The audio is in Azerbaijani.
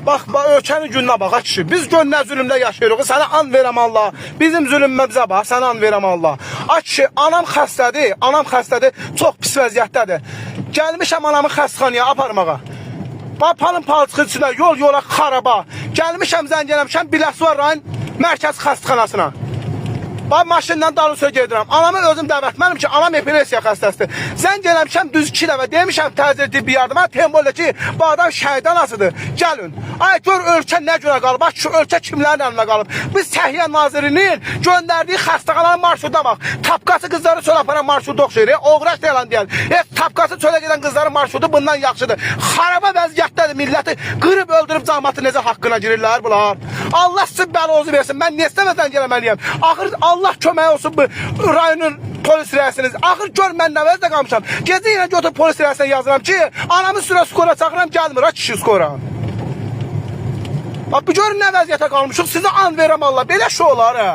Bax, ölkənin gününə bax, ay kişi. Biz gör nə zülmdə yaşayırıq. Sənə an verəm Allah. Bizim zülmümüzə bax, sənə an verəm Allah. Ay kişi, anam xəstədir, çox pis vəziyyətdədir. Gəlmişəm anamı xəstəxanaya aparmağa. Bax, palın palçıqın içində, yola xaraba. Gəlmişəm, zəng eləmişəm, Biləsuvar rayon mərkəz xəstəxanasına. Bax, maşından dalınca gedirəm. Anamı özüm dəvət etməliyəm ki, anam epilepsiya xəstəsidir. Zəng eləmişəm düz 2 dəfə. Demişəm təcil tibbi yardıma. Tembolda ki, bu adam şəhid anasıdır. Gəlin. Ay, gör ölkə nə günə qalıb. Bax, şu ölkə kimlərin əlinə qalıb. Biz Səhiyyə Nazirinin göndərdiyi xəstəxananın marşrutuna bax. Tapqası qızları çölə aparan marşrutu oxşayır. Oğraş deyilən deyil. Tapqası çölə gedən qızların marşrutu bundan yaxşıdır. Xaraba vəziyyətdədir milləti. Qırıb öldürüb cəmaatı necə haqqına girirlər bunlar. Allah sizin bəlanızı versin. Mən niyə istəməzdən gəlməliyəm? Axır Allah kömək olsun bu rayonun polis rəisiniz. Axır gör mən nə vəzdə qalmışam. Gecə yenə götür polis rəisinə yazıram ki, anamı sürə skora çağıram, gəlmir ha kişi skora. Bax, bu görün nə vəziyyətə qalmışıq. Sizə an verəm Allah. Belə şey olar ha.